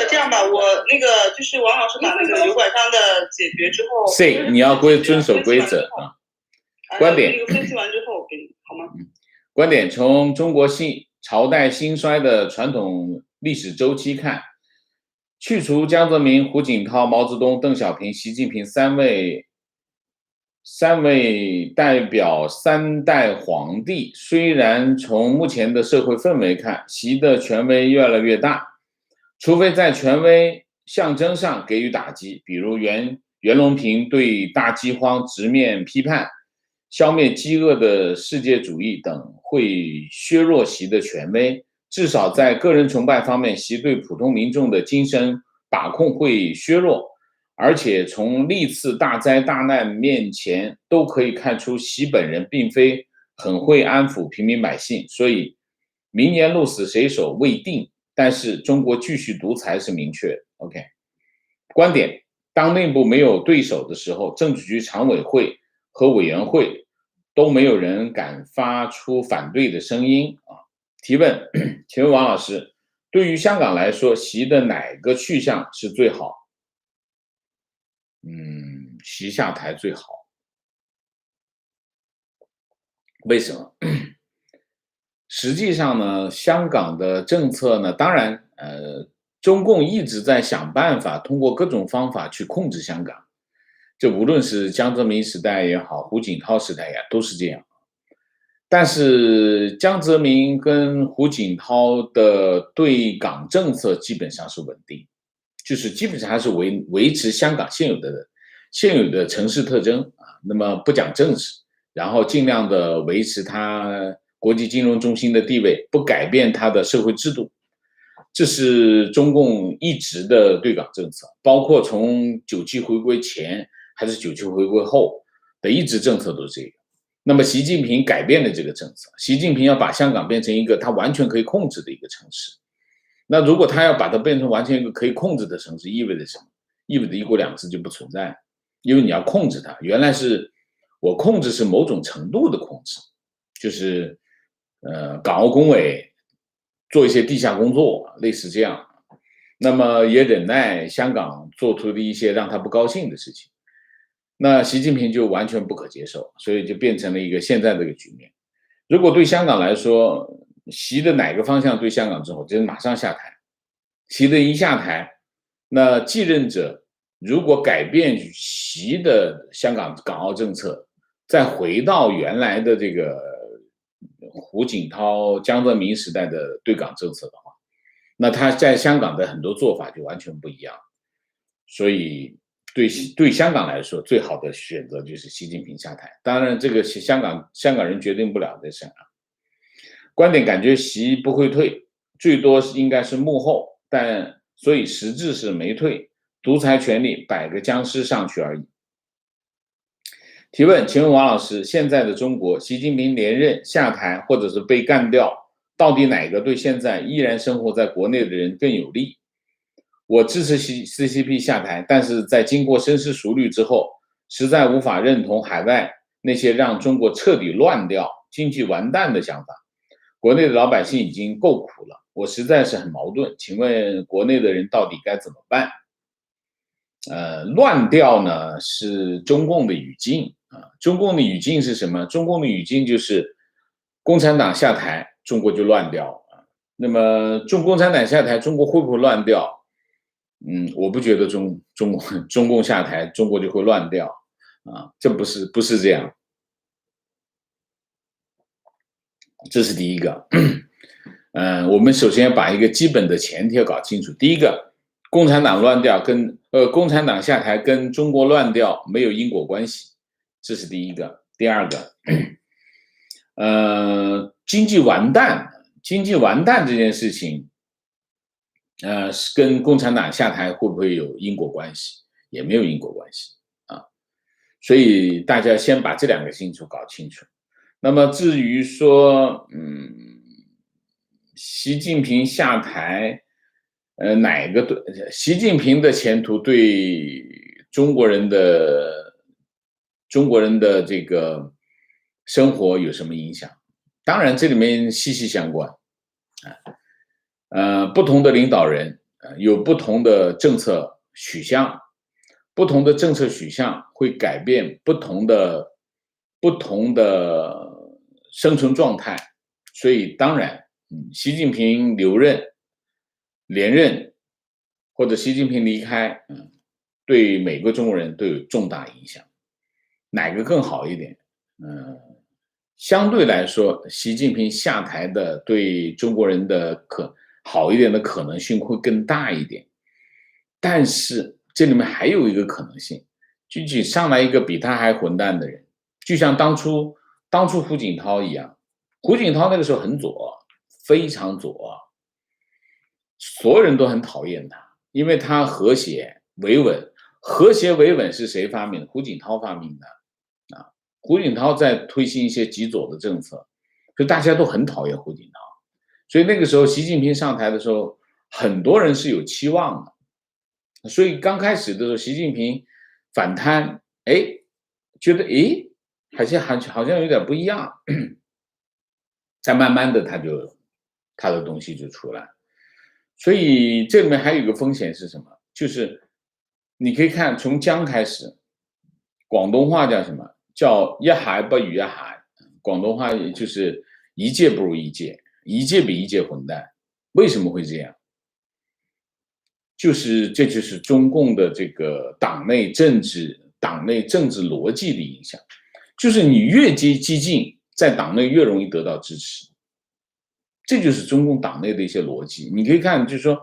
这样吧，我那个就是王老师把那个油管上的解决之后你要遵守规则观点分析完之后给你好吗？观点从中国朝代兴衰的传统历史周期看，去除江泽民、胡锦涛、毛泽东、邓小平、习近平三位代表三代皇帝，虽然从目前的社会氛围看，习的权威越来越大，除非在权威象征上给予打击，比如袁隆平对大饥荒直面批判，消灭饥饿的世界主义等，会削弱习的权威。至少在个人崇拜方面，习对普通民众的精神把控会削弱。而且从历次大灾大难面前都可以看出，习本人并非很会安抚平民百姓，所以明年鹿死谁手未定，但是中国继续独裁是明确的。OK， 观点：当内部没有对手的时候，政治局常委会和委员会都没有人敢发出反对的声音啊。提问，请问王老师，对于香港来说，习的哪个去向是最好？习下台最好。为什么？实际上呢，香港的政策呢，当然，中共一直在想办法，通过各种方法去控制香港。这无论是江泽民时代也好，胡锦涛时代也都是这样。但是江泽民跟胡锦涛的对港政策基本上是稳定，就是基本上还是维持香港现有的城市特征啊，那么不讲政治，然后尽量的维持它国际金融中心的地位，不改变它的社会制度，这是中共一直的对港政策，包括从97回归前还是97回归后的一直政策都是这个。那么习近平改变了这个政策，习近平要把香港变成一个他完全可以控制的一个城市。那如果他要把它变成完全一个可以控制的城市，意味着什么？意味着一国两制就不存在，因为你要控制它。原来是我控制是某种程度的控制，就是港澳工委做一些地下工作，类似这样。那么也忍耐香港做出的一些让他不高兴的事情。那习近平就完全不可接受，所以就变成了一个现在这个局面。如果对香港来说，习的哪个方向对香港之后，就是马上下台。习的一下台，那继任者如果改变习的香港港澳政策，再回到原来的这个胡锦涛、江泽民时代的对港政策的话，那他在香港的很多做法就完全不一样。所以对香港来说，最好的选择就是习近平下台。当然，这个香港人决定不了这事啊。观点感觉习不会退，最多应该是幕后，但所以实质是没退，独裁权力摆个僵尸上去而已。提问，请问王老师，现在的中国，习近平连任、下台或者是被干掉，到底哪个对现在依然生活在国内的人更有利？我支持 CCP 下台，但是在经过深思熟虑之后，实在无法认同海外那些让中国彻底乱掉、经济完蛋的想法。国内的老百姓已经够苦了，我实在是很矛盾。请问国内的人到底该怎么办？乱掉呢是中共的语境啊，中共的语境是什么？中共的语境就是共产党下台，中国就乱掉啊。那么共产党下台，中国会不会乱掉？我不觉得中共下台，中国就会乱掉啊，这不是这样。这是第一个。我们首先把一个基本的前提要搞清楚。第一个，共产党乱掉共产党下台跟中国乱掉没有因果关系，这是第一个。第二个，经济完蛋这件事情，跟共产党下台会不会有因果关系？也没有因果关系啊。所以大家先把这两个清楚搞清楚。那么至于说，习近平下台，哪个对习近平的前途对中国人的这个生活有什么影响？当然，这里面息息相关不同的领导人有不同的政策取向，不同的政策取向会改变不同的生存状态，所以当然习近平留任、连任，或者习近平离开，对每个中国人都有重大影响。哪个更好一点？相对来说，习近平下台的对中国人的好一点的可能性会更大一点。但是这里面还有一个可能性，具体上来一个比他还混蛋的人，就像当初胡锦涛一样。胡锦涛那个时候很左，非常左，所有人都很讨厌他，因为他和谐维稳。和谐维稳是谁发明的？胡锦涛发明的啊。胡锦涛在推行一些极左的政策，所以大家都很讨厌胡锦涛。所以那个时候习近平上台的时候，很多人是有期望的。所以刚开始的时候，习近平反贪，觉得好像有点不一样，但慢慢的他的东西就出来。所以这里面还有一个风险是什么？就是你可以看从江开始，广东话叫什么？叫一孩不如一孩，广东话就是一届不如一届，一届比一届混蛋。为什么会这样？这就是中共的这个党内政治逻辑的影响，就是你越激进，在党内越容易得到支持，这就是中共党内的一些逻辑。你可以看，就是说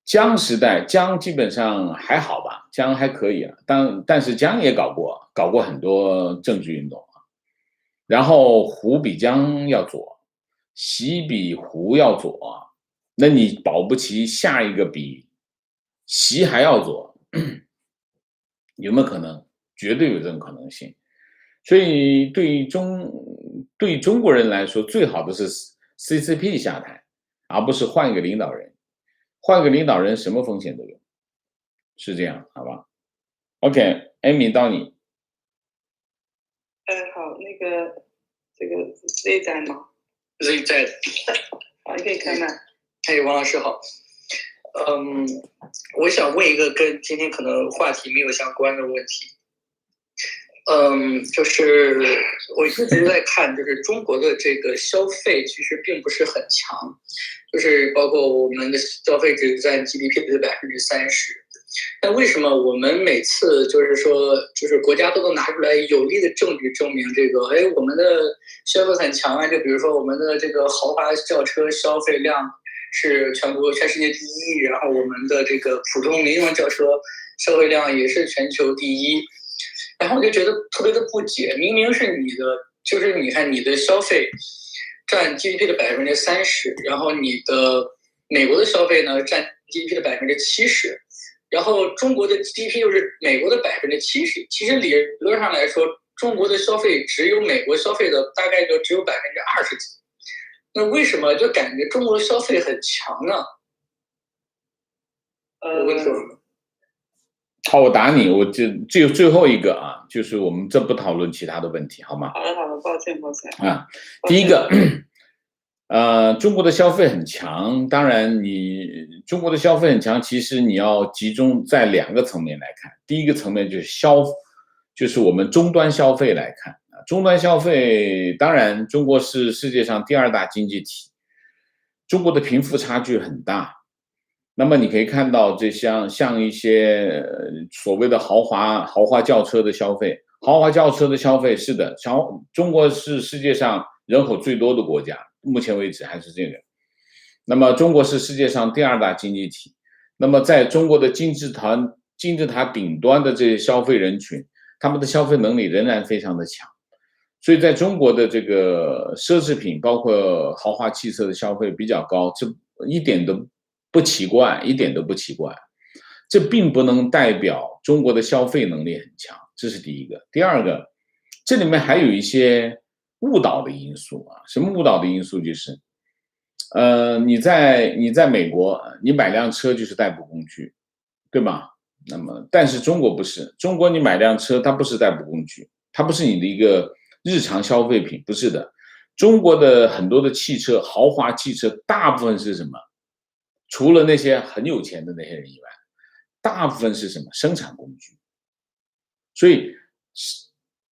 江时代，江基本上还好吧，江还可以啊，但是江也搞过很多政治运动啊。然后胡比江要左，习比胡要左，那你保不齐下一个比习还要左，有没有可能？绝对有这种可能性。所以对中国人来说，最好的是 CCP 下台，而不是换一个领导人。换个领导人什么风险都有，是这样，好吧 ？OK，Amy 到你。好，这个 Z 在吗 ？Z 在。好，你可以开麦。嘿，王老师好。我想问一个跟今天可能话题没有相关的问题。就是我一直在看，就是中国的这个消费其实并不是很强，就是包括我们的消费只占 GDP 的30%。但为什么我们每次就是说，就是国家都能拿出来有力的证据证明这个，我们的消费很强啊？就比如说我们的这个豪华轿车消费量是全世界第一，然后我们的这个普通民用轿车消费量也是全球第一。然后我就觉得特别的不解，明明是你的，就是你看你的消费占 GDP 的30%，然后你的美国的消费呢占 GDP 的70%，然后中国的 GDP 又是美国的70%。其实理论上来说，中国的消费只有美国消费的大概就只有20%几。那为什么就感觉中国的消费很强呢？我问错了。好，我答你，我就最后一个啊，就是我们这不讨论其他的问题，好吗？好的，抱歉啊。第一个，中国的消费很强，当然中国的消费很强，其实你要集中在2个层面来看。第一个层面就是我们终端消费来看啊，终端消费，当然中国是世界上第2大经济体，中国的贫富差距很大。那么你可以看到，这像一些所谓的豪华轿车的消费，是的，中国是世界上人口最多的国家，目前为止还是这个。那么中国是世界上第2大经济体，那么在中国的金字塔顶端的这些消费人群，他们的消费能力仍然非常的强，所以在中国的这个奢侈品，包括豪华汽车的消费比较高，这一点都不奇怪。这并不能代表中国的消费能力很强，这是第一个。第二个，这里面还有一些误导的因素啊。什么误导的因素？就是你在美国，你买辆车就是代步工具，对吧？那么但是中国不是，中国你买辆车它不是代步工具，它不是你的一个日常消费品，不是的。中国的很多的汽车，豪华汽车大部分是什么？除了那些很有钱的那些人以外，大部分是什么？生产工具。所以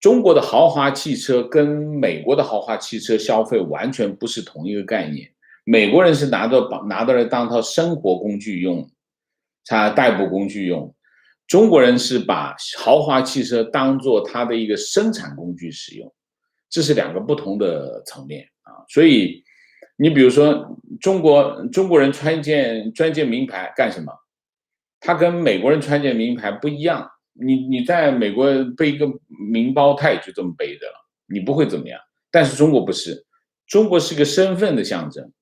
中国的豪华汽车跟美国的豪华汽车消费完全不是同一个概念。美国人是拿到来当套生活工具用，他代步工具用。中国人是把豪华汽车当做他的一个生产工具使用，这是两个不同的层面啊。所以你比如说中国人穿件名牌干什么？他跟美国人穿件名牌不一样。你在美国背一个名包，他也就这么背着了，你不会怎么样。但是中国不是，中国是个身份的象征，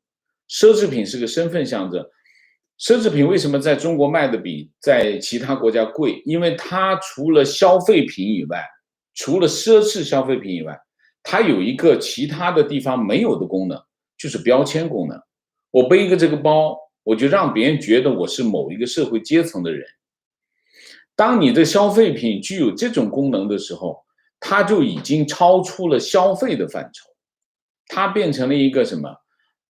奢侈品是个身份象征。奢侈品为什么在中国卖的比在其他国家贵？因为它除了消费品以外，除了奢侈消费品以外，它有一个其他的地方没有的功能，就是标签功能。我背一个这个包，我就让别人觉得我是某一个社会阶层的人。当你的消费品具有这种功能的时候，它就已经超出了消费的范畴，它变成了一个什么？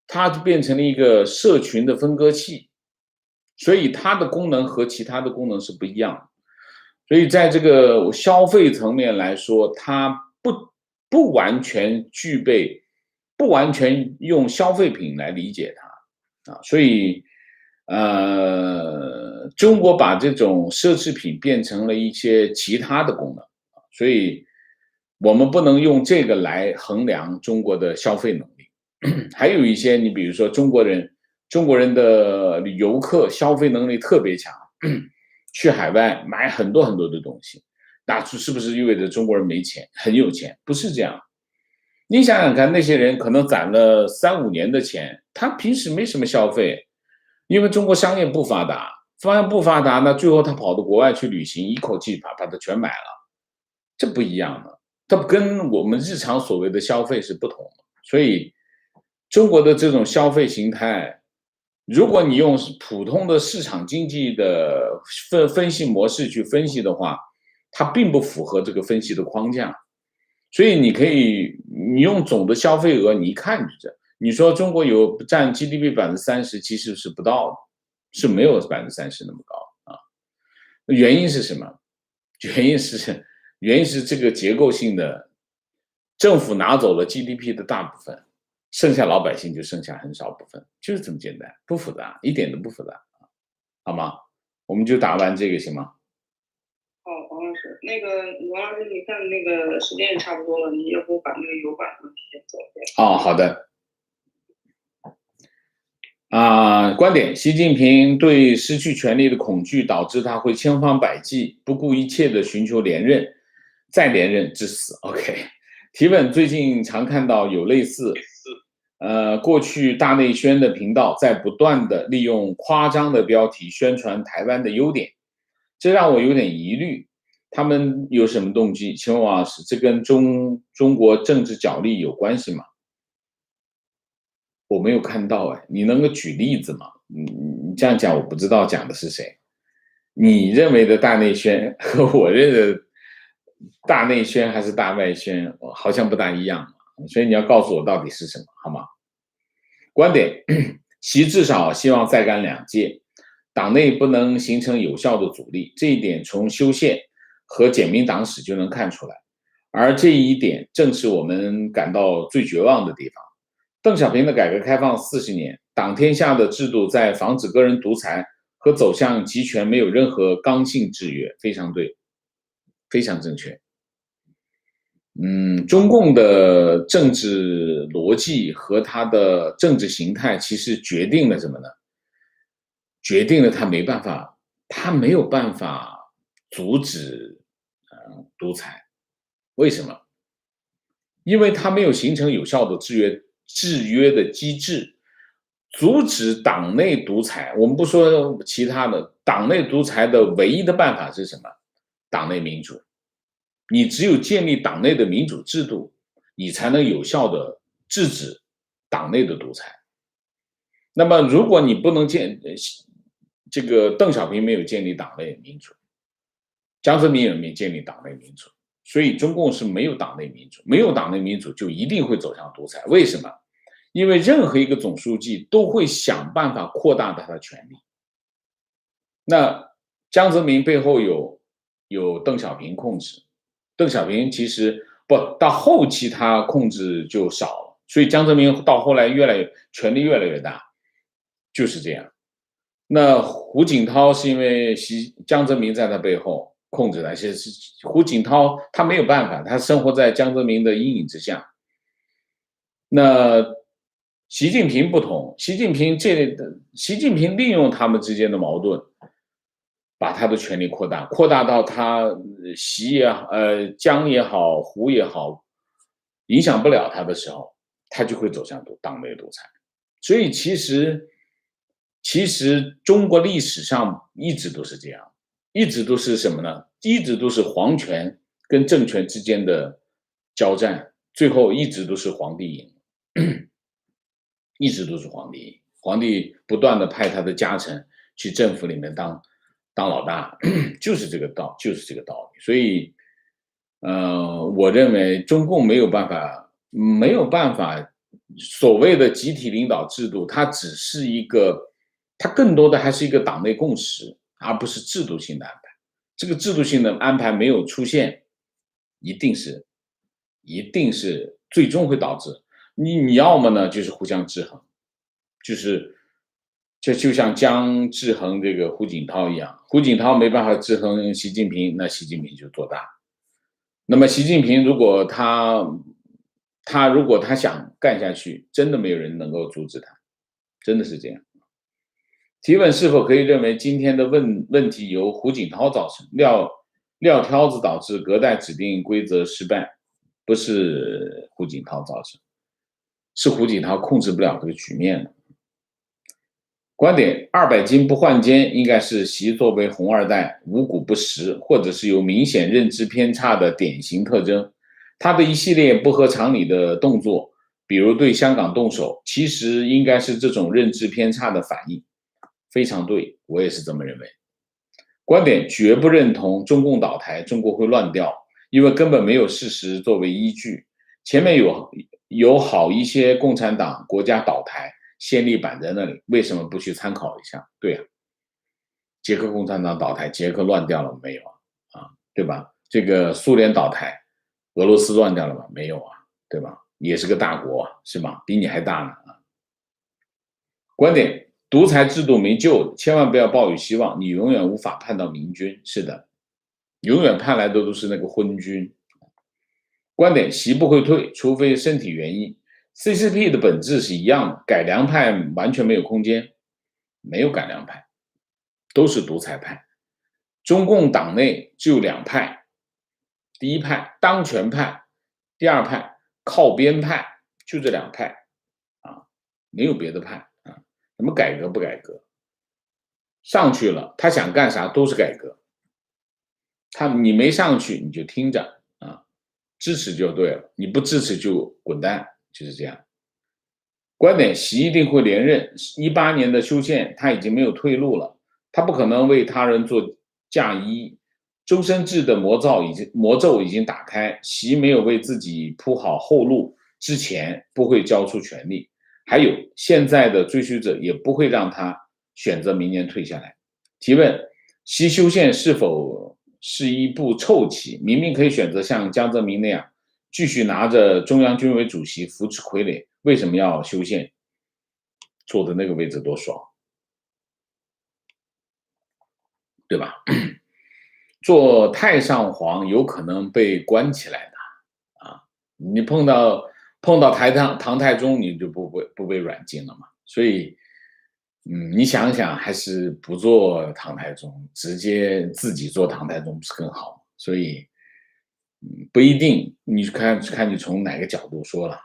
它变成了一个社群的分割器，所以它的功能和其他的功能是不一样的。所以在这个消费层面来说，它不完全具备，不完全用消费品来理解它啊。所以中国把这种奢侈品变成了一些其他的功能，所以我们不能用这个来衡量中国的消费能力。还有一些，你比如说中国人的游客消费能力特别强，去海外买很多很多的东西，那是不是意味着中国人没钱，很有钱？不是这样。你想想看，那些人可能攒了3-5年的钱，他平时没什么消费，因为中国商业不发达，那最后他跑到国外去旅行，一口气把它全买了，这不一样的，它跟我们日常所谓的消费是不同的。所以中国的这种消费形态，如果你用普通的市场经济的分析模式去分析的话，它并不符合这个分析的框架。所以你用总的消费额，你一看就这，你说中国有占 GDP 30%，其实是不到的，是没有30%那么高啊。原因是什么？原因是这个结构性的，政府拿走了 GDP 的大部分，剩下老百姓就剩下很少部分，就是这么简单，不复杂，一点都不复杂，好吗？我们就答完这个行吗？好，王老师，王老师，你看那个时间也差不多了，你要不把那个油管问题先走一遍？哦，好的。观点：习近平对失去权力的恐惧，导致他会千方百计、不顾一切地寻求连任，再连任至死。OK。提问：最近常看到有类似，过去大内宣的频道在不断地利用夸张的标题宣传台湾的优点，这让我有点疑虑。他们有什么动机？请问王老师，这跟中国政治角力有关系吗？我没有看到哎，你能够举例子吗？你这样讲我不知道讲的是谁。你认为的大内宣和我认为的大内宣还是大外宣好像不大一样，所以你要告诉我到底是什么，好吗？观点：习至少希望再干2届，党内不能形成有效的阻力，这一点从修宪和简明党史就能看出来，而这一点正是我们感到最绝望的地方。邓小平的改革开放40年，党天下的制度在防止个人独裁和走向集权没有任何刚性制约，非常对，非常正确。中共的政治逻辑和它的政治形态其实决定了什么呢？决定了他没有办法阻止独裁。为什么？因为他没有形成有效的制约的机制。阻止党内独裁，我们不说其他的，党内独裁的唯一的办法是什么？党内民主。你只有建立党内的民主制度，你才能有效的制止党内的独裁。那么如果你不能这个邓小平没有建立党内民主，江泽民也没建立党内民主，所以中共是没有党内民主，没有党内民主就一定会走向独裁。为什么？因为任何一个总书记都会想办法扩大他的权力。那江泽民背后有邓小平控制，邓小平其实不到后期他控制就少了，所以江泽民到后来权力越来越大，就是这样。那胡锦涛是因为江泽民在他背后控制他，其实胡锦涛他没有办法，他生活在江泽民的阴影之下。那习近平不同，习近平利用他们之间的矛盾，把他的权力扩大到他江也好，胡也好，影响不了他的时候，他就会走向党内独裁。所以其实中国历史上一直都是这样，一直都是什么呢？一直都是皇权跟政权之间的交战，最后一直都是皇帝赢。一直都是皇帝，皇帝不断的派他的家臣去政府里面当老大，就是这个道理。所以，我认为中共没有办法，所谓的集体领导制度，它只是它更多的还是一个党内共识，而不是制度性的安排。这个制度性的安排没有出现，一定是最终会导致。你要么呢就是互相制衡，就像江制衡这个胡锦涛一样，胡锦涛没办法制衡习近平，那习近平就做大。那么习近平如果他想干下去，真的没有人能够阻止他，真的是这样。提问是否可以认为今天的问题由胡锦涛造成，撂挑子导致隔代指定规则失败，不是胡锦涛造成。是胡锦涛控制不了这个局面的。观点：200斤不换肩，应该是习作为红二代五谷不食，或者是有明显认知偏差的典型特征。他的一系列不合常理的动作，比如对香港动手，其实应该是这种认知偏差的反应。非常对，我也是这么认为。观点：绝不认同中共倒台，中国会乱掉，因为根本没有事实作为依据。前面有好一些共产党国家倒台先例摆在那里，为什么不去参考一下？对啊，捷克共产党倒台，捷克乱掉了没有啊？对吧？这个苏联倒台，俄罗斯乱掉了吗？没有啊，对吧？也是个大国是吧？比你还大呢啊！观点：独裁制度没救，千万不要抱有希望，你永远无法盼到明君。是的，永远盼来的都是那个昏君。观点：习不会退，除非身体原因。CCP 的本质是一样的，改良派完全没有空间，没有改良派，都是独裁派。中共党内只有2派，第一派当权派，第二派靠边派，就这2派啊，没有别的派啊。什么改革不改革？上去了，他想干啥都是改革。你没上去，你就听着啊，支持就对了，你不支持就滚蛋，就是这样。观点：习一定会连任。18年的修宪，他已经没有退路了，他不可能为他人做嫁衣。终身制的魔咒已经打开，习没有为自己铺好后路之前，不会交出权力。还有，现在的追随者也不会让他选择明年退下来。提问：习修宪是否是一步臭棋？明明可以选择像江泽民那样，继续拿着中央军委主席扶持傀儡，为什么要修宪？坐的那个位置多爽，对吧？做太上皇有可能被关起来的啊！你碰到唐太宗，你就不被软禁了嘛？所以，你想想，还是不做唐太宗，直接自己做唐太宗不是更好？所以，不一定，你看你从哪个角度说了。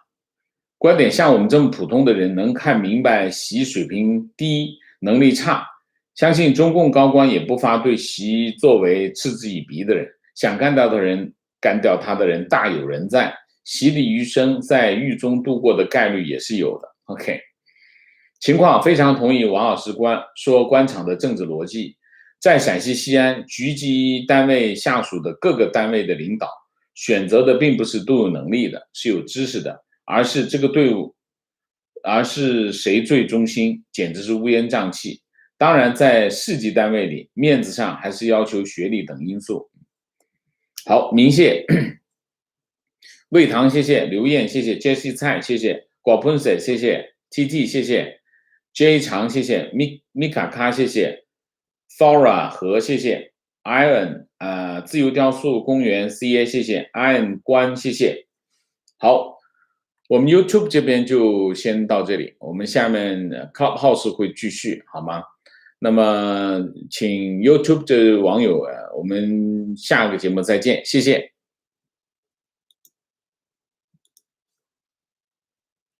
观点：像我们这么普通的人，能看明白习水平低、能力差。相信中共高官也不乏对习作为嗤之以鼻的人，想干掉他的人大有人在，习的余生在狱中度过的概率也是有的。OK， 情况非常同意王老师说官场的政治逻辑，在陕西西安局级单位下属的各个单位的领导，选择的并不是都有能力的，是有知识的，而是这个队伍，而是谁最忠心，简直是乌烟瘴气。当然，在市级单位里，面子上还是要求学历等因素。好，明谢，魏唐谢谢，刘燕谢谢 ，Jessie 蔡谢谢，果喷水谢谢 ，TT 谢谢 ，J 长谢谢，米卡卡谢谢 ，Thora 和谢谢 ，Iron 自由雕塑公园 CA 谢谢 ，Iron 关谢谢。好，我们 YouTube 这边就先到这里，我们下面 Clubhouse 会继续，好吗？那么，请 YouTube 的网友我们下个节目再见，谢谢。